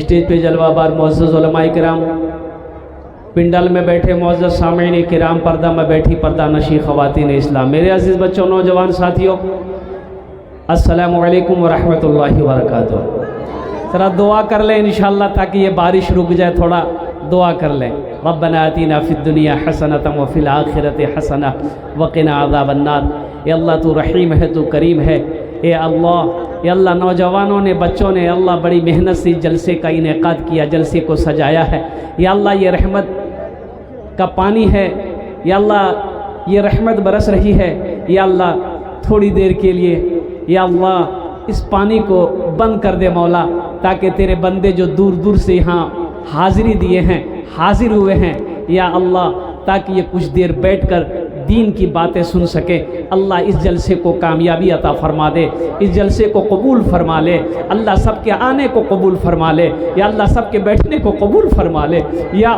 Stage पे जलवाबार मुअज़्ज़ज़ उलमाए किराम, पिंडल में बैठे मुअज़्ज़ज़ सामीन किराम, पर्दा में बैठी पर्दा नशी ख़वातीन इस्लाम, मेरे अज़ीज़ बच्चों नौजवान साथियों, अस्सलामु अलैकुम व रहमतुल्लाहि व बरकातुहू। ज़रा दुआ कर लें इंशाअल्लाह ताकि ये बारिश रुक जाए, थोड़ा दुआ कर लें। रब्बना आतीना फिद दुनिया हसनतम व फिल आखिरति हसना व क़िना अज़ाबन्नार। ए अल्लाह तू रहीम है, तू करीम है। ए अल्लाह नौजवानों ने, बच्चों ने अल्लाह बड़ी मेहनत से जलसे का इनेकाद किया, जलसे को सजाया है। या अल्लाह ये रहमत का पानी है, या अल्लाह ये रहमत बरस रही है। या अल्लाह थोड़ी देर के लिए या अल्लाह इस पानी को बंद कर दे मौला, ताकि तेरे बंदे जो दूर दूर से यहाँ हाज़िरी दिए हैं, हाजिर हुए हैं, या अल्लाह ताकि ये कुछ देर बैठकर दीन की बातें सुन सके। अल्लाह इस जलसे को कामयाबी अता फरमा दे, इस जलसे को कबूल फरमा ले। अल्लाह सबके आने को कबूल फरमा ले, या अल्लाह सबके बैठने को कबूल फरमा ले। या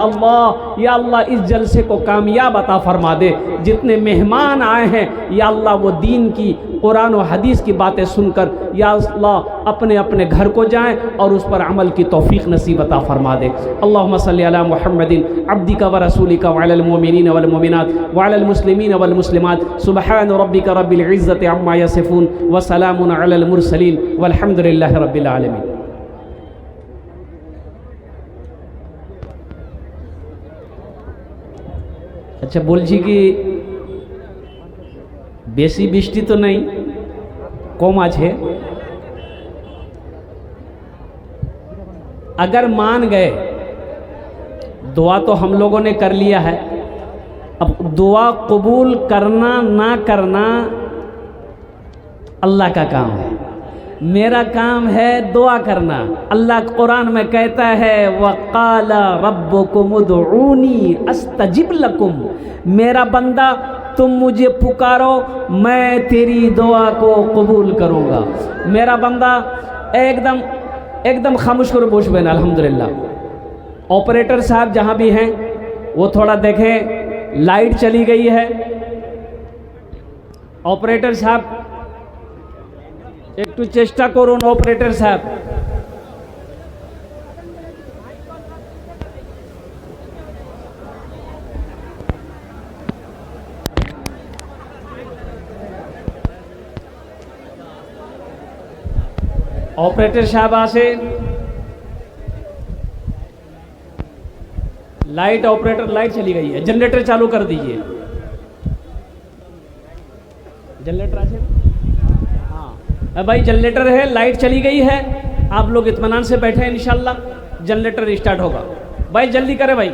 अल्लाह इस जलसे को कामयाब अता फरमा दे। जितने मेहमान आए हैं या अल्लाह वो दीन की, कुरान और हदीस की बातें सुनकर या अल्लाह अपने अपने घर को जाएं और उस पर अमल की तौफीक नसीब अता फरमा दे। अल्लाहुम्मा सल्ली अला मुहम्मदिन अब्दिका व रसूलिका व अलल मुमिनीन वल मुमिनात व अलल मुस्लिमीन वल मुस्लिमात। सुब्हान रब्बिका रब्बिल इज़्ज़ति अम्मा यसिफून व सलामुन अलल मुरसलीन वल्हम्दुलिल्लाहि रब्बिल आलमीन। अच्छा बोलছি কি বেশি বৃষ্টি তো নেই, কম আছে। अगर मान गए, दुआ तो हम लोगों ने कर लिया है, अब दुआ कबूल करना ना करना अल्लाह का काम है, मेरा काम है दुआ करना। अल्लाह कुरान में कहता है वक़ाला रब्बुकुम उदऊनी अस्तजिब लकुम, मेरा बंदा तुम मुझे पुकारो मैं तेरी दुआ को कबूल करूँगा। मेरा बंदा एकदम खामोश करो बोशबेन। अल्हम्दुलिल्लाह ऑपरेटर साहब जहाँ भी हैं वो थोड़ा देखें, लाइट चली गई है। ऑपरेटर साहब একটু চেষ্টা করুন। ऑपरेटर साहब ऑपरेटर साहब আসেন। लाइट, ऑपरेटर लाइट चली गई है, जनरेटर चालू कर दीजिए। जनरेटर আছে? हाँ भाई जनरेटर है, लाइट चली गई है, आप लोग इत्मीनान से बैठे हैं, इंशाल्लाह जनरेटर स्टार्ट होगा। भाई जल्दी करें भाई।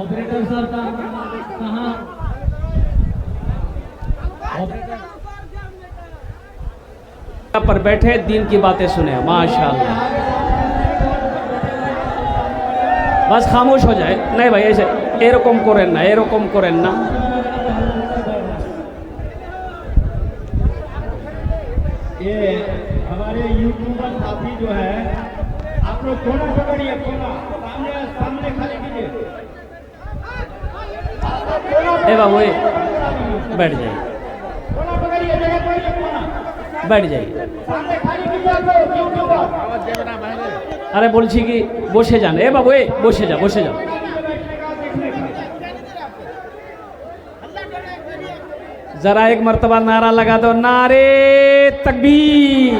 ऑपरेटर साहब कहाँ? पर बैठे दीन की बातें सुने। माशाअल्लाह। बस खामोश हो जाए। नहीं भाई ऐसे एरकम करें ना, एरकम करें ना। ये हमारे यूट्यूबर साथी जो है, आप लोग कोना पकड़िए, कोना सामने सामने खाली कीजिए। ए बाबू बैठ जाइए, कोना पकड़िए, जगह पकड़िए, कोना बैठ जाइए। सामने खाली कीजिए आप लोग यूट्यूबर। अरे बोलছি কি বসে যান। এ বাবু এ বসে যা, বসে যা। जरा एक मर्तबा नारा लगा दो, नारे तकबीर,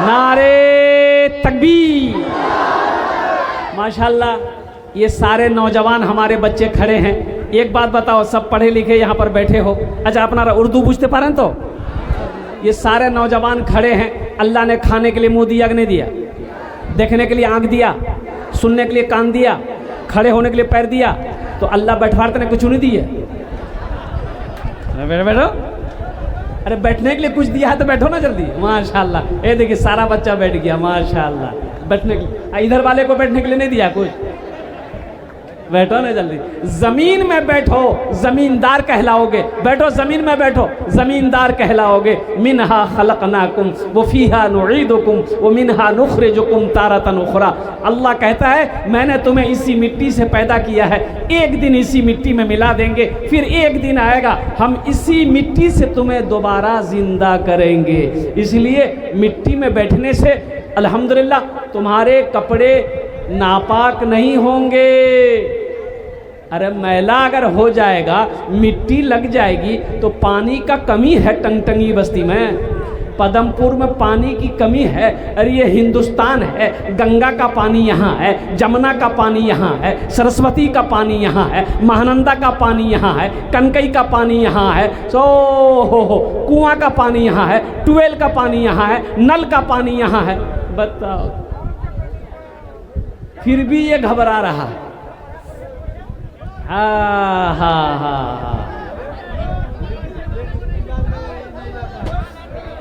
नारे तकबीर। माशाल्लाह, ये सारे नौजवान हमारे बच्चे खड़े हैं। एक बात बताओ, सब पढ़े लिखे यहाँ पर बैठे हो? अच्छा अपना उर्दू बुझते पारें तो? ये सारे नौजवान खड़े हैं। अल्लाह ने खाने के लिए मुंह दिया कि नहीं दिया? देखने के लिए आंख दिया, सुनने के लिए कान दिया, खड़े होने के लिए पैर दिया। तो अल्लाह बैठवाते ने कुछ नहीं दिया? बैठो बैठो। अरे बैठने के लिए कुछ दिया है तो बैठो ना जल्दी। माशाल्लाह, ये देखिए सारा बच्चा बैठ गया। माशाल्लाह, बैठने के लिए। इधर वाले को बैठने के लिए नहीं दिया कुछ? बैठो ना जल्दी। जमीन में बैठो, जमींदार कहलाओगे। बैठो जमीन में, बैठो जमींदार कहलाओगे। मिनहा खलकनाकुम व फीहा नुईदुकुम व मिनहा नुखरिजुकुम तारतन उखरा। अल्लाह कहता है मैंने तुम्हें इसी मिट्टी से पैदा किया है, एक दिन इसी मिट्टी में मिला देंगे, फिर एक दिन आएगा हम इसी मिट्टी से तुम्हें दोबारा जिंदा करेंगे। इसलिए मिट्टी में बैठने से अल्हम्दुलिल्लाह तुम्हारे कपड़े नापाक नहीं होंगे। अरे मैला अगर हो जाएगा, मिट्टी लग जाएगी तो पानी का कमी है टंगटंगी बस्ती में, पदमपुर में पानी की कमी है। अरे ये हिंदुस्तान है, गंगा का पानी यहाँ है, जमुना का पानी यहाँ है, सरस्वती का पानी यहाँ है, महानंदा का पानी यहाँ है, कनकई का पानी यहाँ है, सो हो कुआं का पानी यहाँ है, ट्यूबवेल का पानी यहाँ है, नल का पानी यहाँ है। बताओ, फिर भी ये घबरा रहा है। हाँ हाँ हाँ।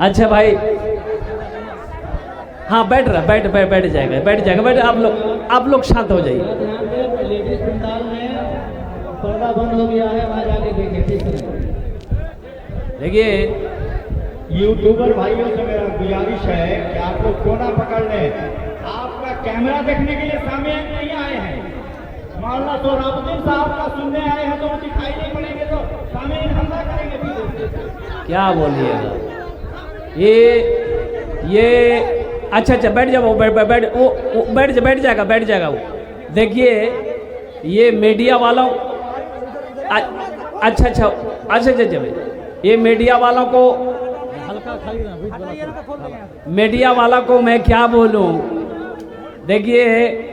अच्छा भाई, हाँ बैठ रहा, बैठ जाएगा, बैठ। आप लोग शांत हो जाइए। लेडीज पंडाल में पर्दा बंद हो गया है, वहाँ जाके देखिए। देखिए यूट्यूबर भाइयों से मेरा गुजारिश है कि आप लोग कोना पकड़ लें। आपका कैमरा देखने के लिए सामने नहीं आए हैं, मौलाना सोहराबुद्दीन साहब का सुनने आए हैं, तो वो दिखाई नहीं पड़ेंगे तो सामने हमला करेंगे। क्या बोलिएगा? ये अच्छा बैठ जाओ, बैठ जाएगा वो। देखिए ये मीडिया वालों, अच्छा ये मीडिया वालों को, मीडिया वाला को मैं क्या बोलूं? देखिए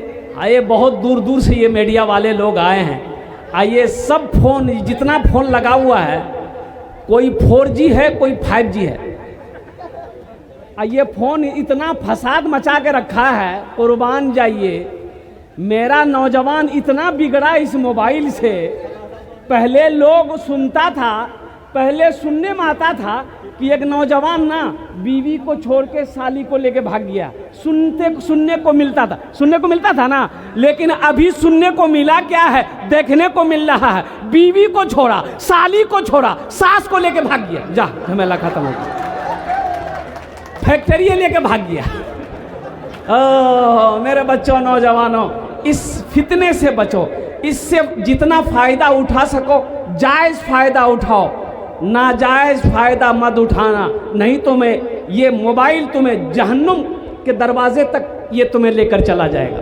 ये बहुत दूर दूर से ये मीडिया वाले लोग आए हैं। आइए सब फोन, जितना फोन लगा हुआ है, कोई 4G है, कोई 5G है। ये फोन इतना फसाद मचा के रखा है, कुर्बान जाइए। मेरा नौजवान इतना बिगड़ा इस मोबाइल से। पहले लोग सुनता था, पहले सुनने में आता था कि एक नौजवान ना बीवी को छोड़ के साली को लेके भाग गया। सुनने को मिलता था ना। लेकिन अभी सुनने को मिला क्या है? देखने को मिल रहा है, बीवी को छोड़ा, साली को छोड़ा, सास को लेके भाग गया। जा, झमेला खत्म हो गया, फैक्ट्री लेके भाग गया। ओह मेरे बच्चों, नौजवानों, इस फितने से बचो। इससे जितना फायदा उठा सको जायज फायदा उठाओ, नाजायज फायदा मत उठाना। नहीं तो मैं ये मोबाइल तुम्हें जहन्नुम के दरवाजे तक ये तुम्हें लेकर चला जाएगा।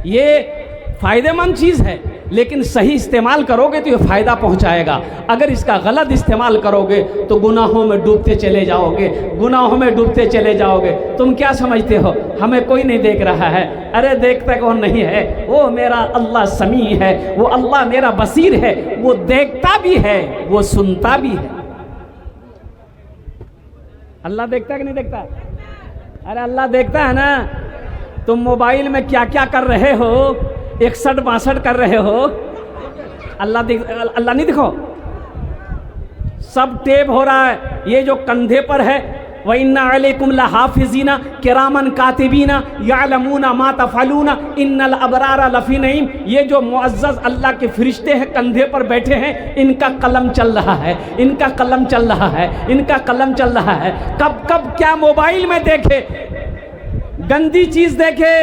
ये फायदेमंद चीज़ है, लेकिन सही इस्तेमाल करोगे तो ये फ़ायदा पहुंचाएगा। अगर इसका गलत इस्तेमाल करोगे तो गुनाहों में डूबते चले जाओगे, गुनाहों में डूबते चले जाओगे। तुम क्या समझते हो हमें कोई नहीं देख रहा है? अरे देखता कौन नहीं है? वो मेरा अल्लाह समी है, वो अल्लाह मेरा बसीर है, वो देखता भी है, वो सुनता भी है। अल्लाह देखता कि नहीं देखता? अरे अल्लाह देखता है ना। तुम मोबाइल में क्या क्या कर रहे हो, 61-62 कर रहे हो, अल्लाह नहीं दिखो? सब टेप हो रहा है। ये जो कंधे पर है व इन्ना अलैकुम लहाफिज़ीना किरामन कातिबीना यअलमूना मा तफ़अलूना इन्नल अबरारा लफ़ी नईम। ये जो मुअज़्ज़ज़ अल्लाह के फरिश्ते हैं कंधे पर बैठे हैं, इनका कलम चल रहा है, इनका कलम चल रहा है, इनका कलम चल रहा है। कब कब क्या मोबाइल में देखे, गंदी चीज़ देखे,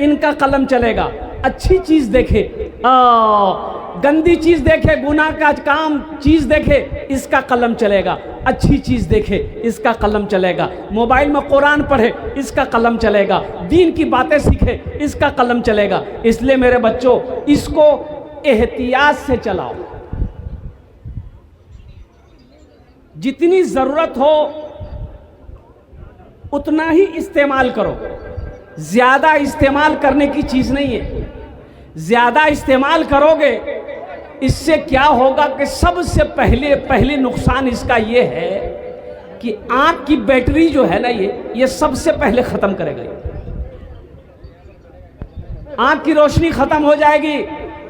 इनका कलम चलेगा। अच्छी चीज़ देखे, गंदी चीज़ देखे, गुनाह का काम चीज़ देखे, इसका कलम चलेगा। अच्छी चीज़ देखे, इसका कलम चलेगा। मोबाइल में कुरान पढ़े, इसका कलम चलेगा। दीन की बातें सीखे, इसका कलम चलेगा। इसलिए मेरे बच्चों, इसको एहतियात से चलाओ। जितनी ज़रूरत हो उतना ही इस्तेमाल करो। ज़्यादा इस्तेमाल करने की चीज़ नहीं है। ज़्यादा इस्तेमाल करोगे, इससे क्या होगा कि सबसे पहले नुकसान इसका ये है कि आँख की बैटरी जो है ना, ये सबसे पहले ख़त्म करेगा। आँख की रोशनी ख़त्म हो जाएगी।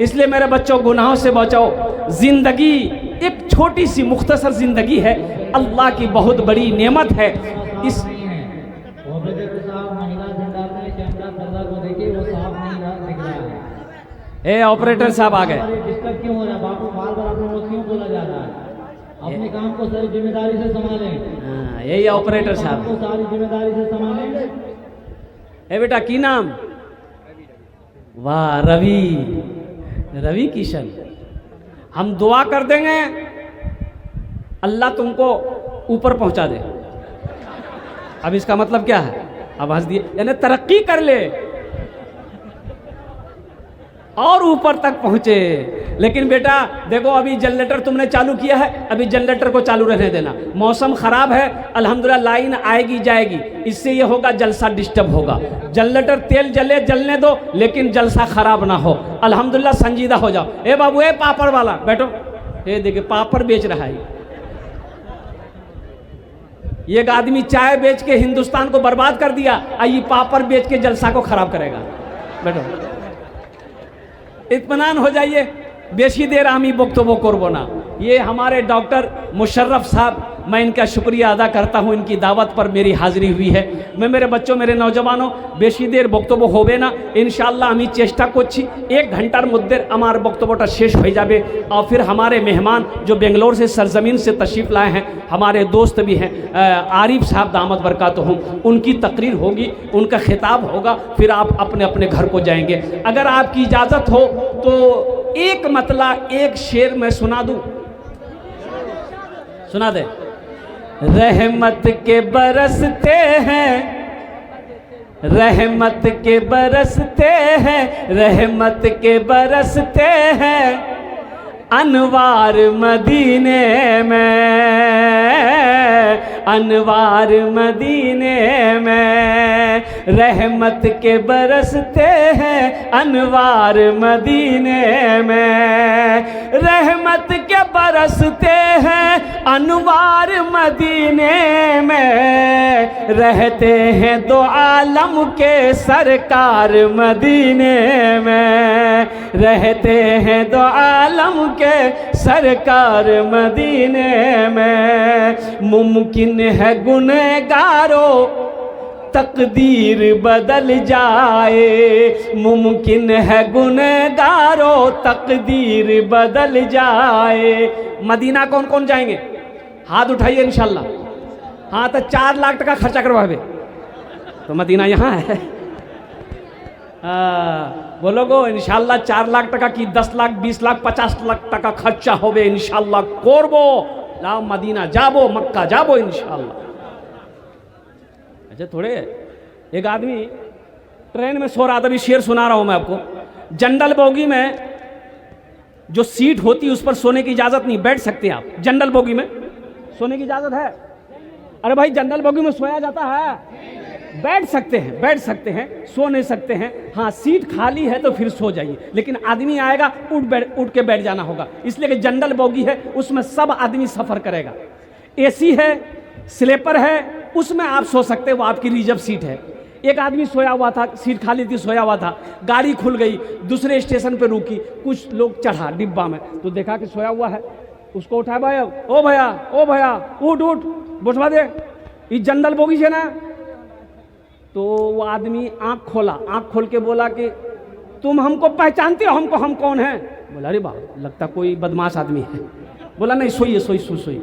इसलिए मेरे बच्चों, गुनाहों से बचाओ। ज़िंदगी एक छोटी सी मुख्तसर ज़िंदगी है, अल्लाह की बहुत बड़ी नेमत है। इस ऑपरेटर साहब आ गए। डिस्टर्ब क्यों हो रहा है बापू? बार बार आप लोगों को क्यों बोला जा रहा है? अपने काम को सारी जिम्मेदारी से संभालें। यही ऑपरेटर साहब को सारी जिम्मेदारी से संभालें। बेटा की नाम? वाह, रवि किशन। हम दुआ कर देंगे, अल्लाह तुमको ऊपर पहुंचा दे। अब इसका मतलब क्या है? अब हंस दिए, यानी तरक्की कर ले और ऊपर तक पहुंचे। लेकिन बेटा देखो, अभी जनरेटर तुमने चालू किया है, अभी जनरेटर को चालू रहने देना। मौसम खराब है, अल्हम्दुलिल्लाह लाइन आएगी जाएगी, इससे ये होगा जलसा डिस्टर्ब होगा। जनरेटर तेल जलने दो, लेकिन जलसा खराब ना हो। अल्हम्दुलिल्लाह संजीदा हो जाओ। ए बाबू, ए पापड़ वाला बैठो। ये देखिए पापड़ बेच रहा है। एक आदमी चाय बेच के हिंदुस्तान को बर्बाद कर दिया, ये पापड़ बेच के जलसा को खराब करेगा। बैठो, इत्मीनान हो जाइए। बेशी देर आमी बक्तबो करबो ना। ये हमारे डॉक्टर मुशर्रफ साहब, मैं इनका शुक्रिया अदा करता हूँ, इनकी दावत पर मेरी हाजिरी हुई है। मैं मेरे बच्चों, मेरे नौजवानों, बेशी देर बक्तब्য होबे ना। इंशाल्लाह আমি চেষ্টা করছি 1 घंटार मध्य আমার বক্তব্যটা শেষ हो जाए। और फिर हमारे मेहमान जो बेंगलोर से सरजमीन से तशरीफ़ लाए हैं, हमारे दोस्त भी हैं, आरिफ साहब दामद बरकातुहुम, उनकी तकरीर होगी, उनका खिताब होगा, फिर आप अपने अपने घर को जाएंगे। अगर आपकी इजाज़त हो तो एक मतला, एक शेर मैं सुना दूँ? सुना दे। रहमत के बरसते हैं, रहमत के बरसते हैं, रहमत के बरसते हैं अनवार मदीने में, अनवार मदीने में। रहमत के बरसते हैं अनवार मदीने में, रहमत के बरसते हैं अनवार मदीने में। रहते हैं दो आलम के सरकार मदीने में, रहते हैं दो आलम के सरकार मदीने में। मुमकिन है गुनहगारों तकदीर बदल जाए, मुमकिन है गुनहगारों तकदीर बदल जाए। मदीना कौन कौन जाएंगे? हाथ उठाइए इंशाल्लाह। हाँ, तो 4 लाख टका खर्चा करवावे तो मदीना यहाँ है। बोलोगो इंशाल्लाह 4 लाख टका की 10 लाख 20 लाख 50 लाख टका खर्चा होवे इंशाल्लाह करबो। लाओ मदीना जाबो, मक्का जाबो इंशाल्लाह। अच्छा, थोड़े एक आदमी ट्रेन में सो रहा था, अभी शेर सुना रहा हूं मैं आपको। जनरल बोगी में जो सीट होती है उस पर सोने की इजाजत नहीं, बैठ सकते आप। जनरल बोगी में सोने की इजाजत है? अरे भाई, जनरल बोगी में सोया जाता है? बैठ सकते हैं, बैठ सकते हैं, सो नहीं सकते हैं। हाँ, सीट खाली है तो फिर सो जाइए, लेकिन आदमी आएगा उठ के बैठ जाना होगा। इसलिए कि जनरल बोगी है, उसमें सब आदमी सफ़र करेगा। एसी है, स्लीपर है, उसमें आप सो सकते हैं, वो आपकी रिजर्व सीट है। एक आदमी सोया हुआ था, सीट खाली थी, सोया हुआ था, गाड़ी खुल गई, दूसरे स्टेशन पे रुकी, कुछ लोग चढ़ा डिब्बा में, तो देखा कि सोया हुआ है, उसको उठाया, भाई ओ भैया, ओ भैया, उठ उठ, बैठवा दे। ये जनरल बोगी है ना। तो वो आदमी आंख खोल के बोला कि तुम हमको पहचानते हो, हम कौन हैं? बोला अरे बाप, लगता कोई बदमाश आदमी है। बोला नहीं, सोइए।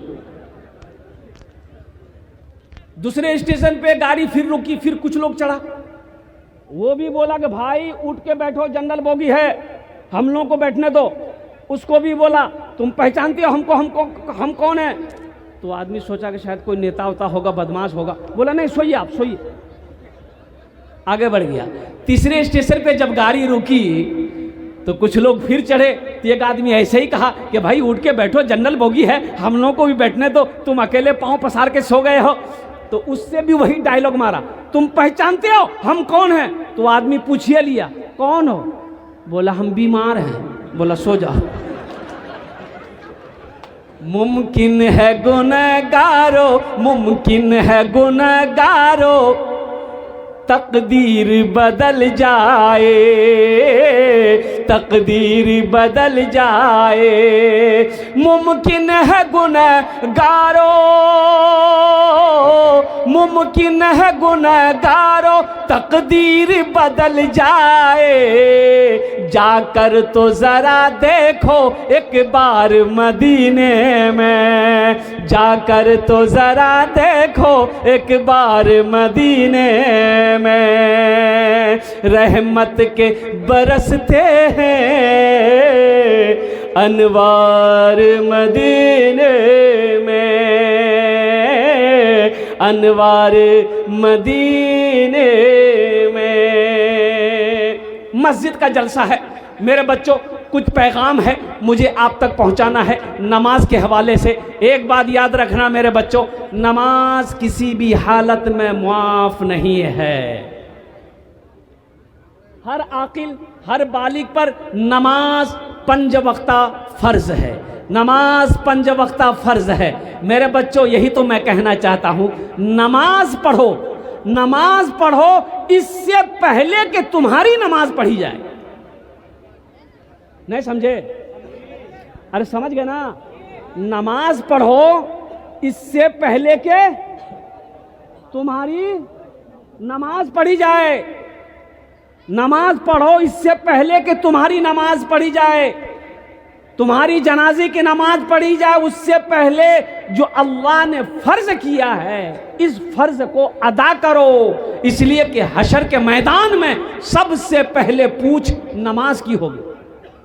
दूसरे स्टेशन पे गाड़ी फिर रुकी, फिर कुछ लोग चढ़ा। वो भी बोला कि भाई उठ के बैठो, जनरल बोगी है, हम लोगों को बैठने दो। उसको भी बोला तुम पहचानते हो हमको, हम कौन है? तो आदमी सोचा कि शायद कोई नेता होता होगा, बदमाश होगा। बोला नहीं, सोइए आप, सोइए। आगे बढ़ गया। तीसरे स्टेशन पे जब गाड़ी रुकी तो कुछ लोग फिर चढ़े। तो एक आदमी ऐसे ही कहा कि भाई उठ के बैठो, जनरल बोगी है, हम लोगों को भी बैठने दो, तुम अकेले पांव पसार के सो गए हो। तो उससे भी वही डायलॉग मारा, तुम पहचानते हो हम कौन हैं? तो आदमी पूछिए लिया, कौन हो? बोला हम बीमार हैं। बोला सो जाओ। मुमकिन है गुनहगारो, मुमकिन है गुनहगारो, तकदीर बदल जाए, तकदीर बदल जाए। मुमकिन है गुनहगारो, मुमकिन है गुनहगारो, तकदीर बदल जाए। जाकर तो जरा देखो एक बार मदीने में, जाकर तो जरा देखो एक बार मदीने में। रहमत के बरसते हैं अनवार मदीने में, अनवार मदीने में। मस्जिद का जलसा है मेरे बच्चों, कुछ पैगाम है मुझे आप तक पहुंचाना है नमाज के हवाले से। एक बात याद रखना मेरे बच्चों, नमाज किसी भी हालत में मुआफ नहीं है। हर आकिल, हर बालिग पर नमाज 5 वक्ता फर्ज है, नमाज 5 वक्ता फर्ज है। मेरे बच्चों यही तो मैं कहना चाहता हूं, नमाज पढ़ो, नमाज पढ़ो इससे पहले कि तुम्हारी नमाज पढ़ी जाए। नहीं समझे? अरे समझ गए ना? नमाज पढ़ो इससे पहले के तुम्हारी नमाज पढ़ी जाए, नमाज पढ़ो इससे पहले कि तुम्हारी नमाज पढ़ी जाए, तुम्हारी जनाजे की नमाज पढ़ी जाए। उससे पहले जो अल्लाह ने फर्ज किया है इस फर्ज को अदा करो, इसलिए कि हशर के मैदान में सबसे पहले पूछ नमाज की होगी।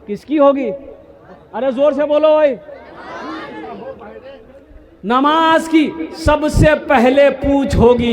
किसकी होगी? अरे जोर से बोलो भाई। नमाज की सबसे पहले पूछ होगी।